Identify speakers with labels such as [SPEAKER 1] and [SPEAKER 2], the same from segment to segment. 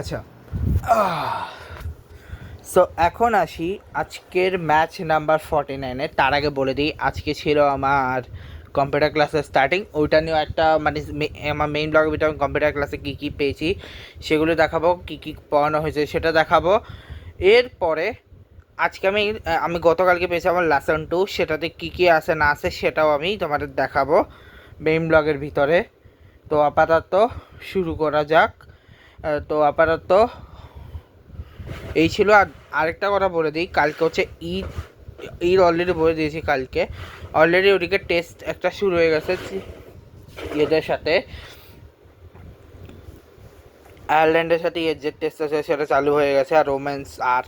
[SPEAKER 1] আচ্ছা, সো এখন আসি আজকের ম্যাচ নাম্বার 49-এ। তার আগে বলে দিই, আজকে ছিল আমার কম্পিউটার ক্লাসের স্টার্টিং। ওইটা নিয়েও একটা মানে আমার মেইন ব্লগের ভিতরে আমি কম্পিউটার ক্লাসে কী কী পেয়েছি সেগুলো দেখাবো, কী কী পড়ানো হয়েছে সেটা দেখাবো। এরপরে আজকে আমি গতকালকে পেয়েছি আমার লেসন 2, সেটাতে কী কী আছে না আছে সেটাও আমি তোমাদের দেখাবো মেইন ব্লগের ভিতরে। তো আপাতত শুরু করা যাক। তো আপাতত এই ছিল। আর আরেকটা কথা বলে দিই, কালকে হচ্ছে ঈদ। ঈদ অলরেডি বলে দিয়েছি কালকে। অলরেডি ওদিকে টেস্ট একটা শুরু হয়ে গেছে ইয়েদের সাথে, আয়ারল্যান্ডের সাথে ইয়ের যে টেস্ট আছে সেটা চালু হয়ে গেছে। আর রোম্যান্স আর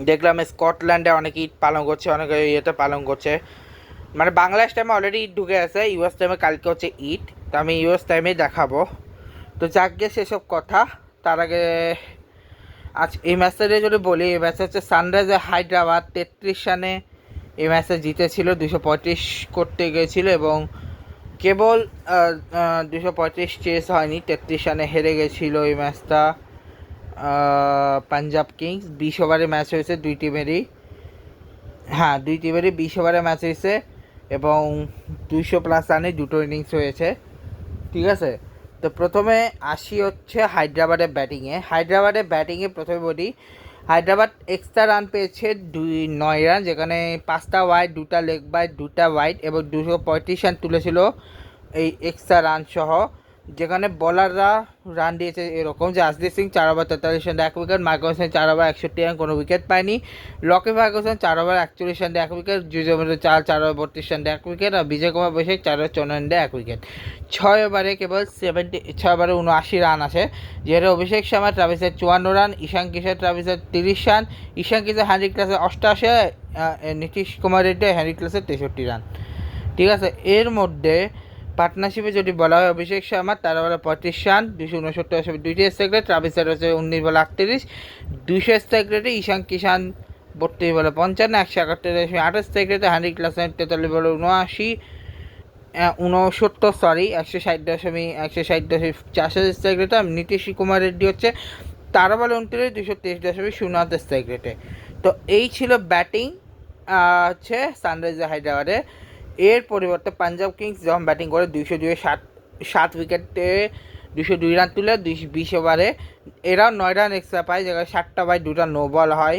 [SPEAKER 1] দেখলাম স্কটল্যান্ডে অনেকে ঈদ পালন করছে, অনেকে ইয়েতে পালন করছে। মানে বাংলাদেশ টাইমে অলরেডি ঈদ ঢুকে আছে, ইউএস টাইমে কালকে হচ্ছে ঈদ। তো আমি ইউএস টাইমেই দেখাবো। তো যাক গিয়ে সেসব কথা। তার আগে আজ এই ম্যাচটা যদি বলি, এই ম্যাচটা হচ্ছে সানরাইজার হায়দ্রাবাদ 33 রানে এই ম্যাচটা জিতেছিল, 235 করতে গিয়েছিল এবং কেবল 235 চেস হয়নি, 33 রানে হেরে গেছিল এই ম্যাচটা পাঞ্জাব কিংস। 20 ওভারে ম্যাচ হয়েছে দুই টিমেরই, হ্যাঁ 2 টিমেরই 20 ওভারে ম্যাচ হয়েছে এবং 200+ রানে দুটো ইনিংস হয়েছে, ঠিক আছে। তো প্রথমে আসি হচ্ছে হায়দ্রাবাদের ব্যাটিংয়ে প্রথমে বলি, হায়দ্রাবাদ এক্সট্রা রান পেয়েছে 9 রান, যেখানে 5টা ওয়াইড, 2টা লেগ বাইট, 2টা ওয়াইড এবং 235 রান তুলেছিল এই এক্সট্রা রান সহ। যেখানে বলাররা রান দিয়েছে এরকম যে Arshdeep Singh 4 over 43 run 1 wicket, Michael Hossain 4 over 61 run কোনো উইকেট পায়নি, Lockie Ferguson 4 over 41 run 1 wicket, Yuzvendra Chahal 4 over 32 run 1 wicket আর Vijay Kumar Vyshak 4 over 54 run 1 wicket. 6 ওভারে কেবল 6 ওভারে 79 রান আসে, যেটা অভিষেক শর্মা ট্রাভিসের 54 রান, ঈশান কিশোর ট্রাভিসের 30 রান, ঈশান কিশোর হ্যান্ডি ক্লাসের 88, নীতিশ কুমার রেড্ডি হ্যান্ডি ক্লাসের 63 রান, ঠিক আছে। এর মধ্যে পার্টনারশিপে যদি বলা হয়, অভিষেক শর্মা 13 বলে 35 রান, 269 2টি স্ট্রাইক রেট, ট্রাভিসের হচ্ছে 19 বলে 38, 200 স্ট্রাইক রেটে ঈশান কিষান 32 বলে 55, 171.8 স্ট্রাইক রেটে হ্যান্ডি ক্লাসের 43 বলে 160.4 স্ট্রাইক রেটে। নীতিশ কুমার রেড্ডি হচ্ছে 13 বলে 29, 223.08 স্ট্রাইক রেটে। তো এই ছিল ব্যাটিং হচ্ছে সানরাইজার হায়দ্রাবাদে। এর পরিবর্তে পাঞ্জাব কিংস যখন ব্যাটিং করে 202 উইকেটে 202 রান তুলে 20 ওভারে, এরাও 9 রান এক্সট্রা পায়, যেখানে 7টা বাই 2টা নো বল হয়,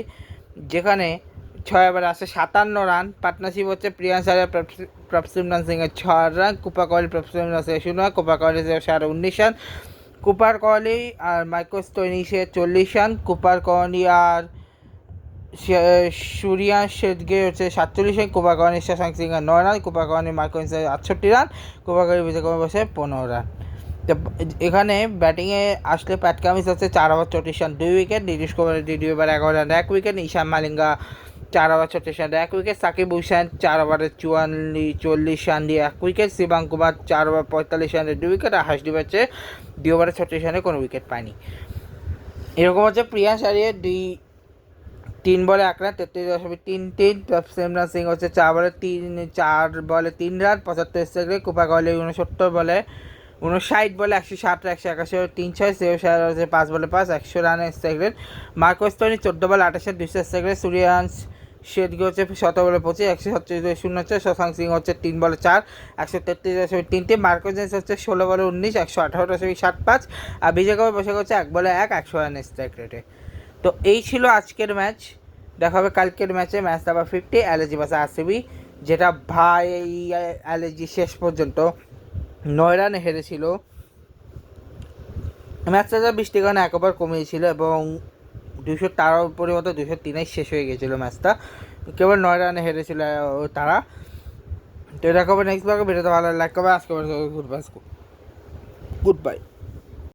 [SPEAKER 1] যেখানে 6 ওভারে আসে 57 রান। পার্টনারশিপ হচ্ছে প্রিয়াংশ আরিয়া প্রভসিমরন সিংয়ের 6 রান, কুপার কোহলি প্রভসিমরন সিংয়ের 0 run, Cooper Connolly 19 run, Cooper Connolly আর মাইকেল স্টোইনিসের 40 রান, কুপার কোহলি আর সুরিয়ান শেদগে হচ্ছে 47 রান, কুপার কোহলি শশাঙ্ক সিংয়ের 9 run, Cooper Connolly Michael 68 run, Cooper Connolly Vijay Kumar বসে 15 রান। তো এখানে ব্যাটিংয়ে আসলে প্যাট কামিন্স হচ্ছে 4 over 34 run 2 wicket, Nitish Kumar Reddy 2 over 11 run 1 wicket, Eshan Malinga 4 over 36 run 1 wicket, Sakib Hussain 4 ওভারে 40 রান দিয়ে 1 উইকেট, শিবাঙ্গ কুমার 4 ওভার 45 রানের 2 উইকেট আর হাসদীপ হচ্ছে 2 ওভারে 36 রানে কোনো উইকেট পায়নি। এরকম হচ্ছে প্রিয়াংশ আরিয়া 3 বলে 1 রান 33.33, প্রভসিমরন সিং হচ্ছে 4 বলে 3 রান 75 স্ট্রাইক, কুপার কোহলি 69 বলে 160 181 3-6, সেও সার হচ্ছে 5 বলে 5 100 রানের স্ট্রাইক রেট, মার্কো স্টোইনিস 14 বলে 28 200 স্ট্রাইক রেট, সুরিয়াংশ শেদগে হচ্ছে 17 বলে 25 137.04, শশাঙ্ক সিং হচ্ছে 3 বলে 4 133.3, মার্কো জেন্স হচ্ছে 16 বলে 19 118.75 আর বিজয় কুমার বসে হচ্ছে 1 বলে 1 100 রানের স্ট্রাইক রেটে। তো এই ছিল আজকের ম্যাচ। দেখা হবে কালকের ম্যাচ নাম্বার 50 এলএজি ভার্সেস আরসিবি, যেটা ভাই এলএজি শেষ পর্যন্ত 9 রানে হেরেছিল। ম্যাচটা 20টি রানে 1 ওভার কমিয়েছিল এবং 213 পরিবর্তে 203 শেষ হয়ে গেছিলো ম্যাচটা, কেবল 9 রানে হেরেছিল তারা। তো দেখা হবে নেক্সট ব্লগে। ভিডিওটা ভালো লাইক করবে। আজকে গুড বাই।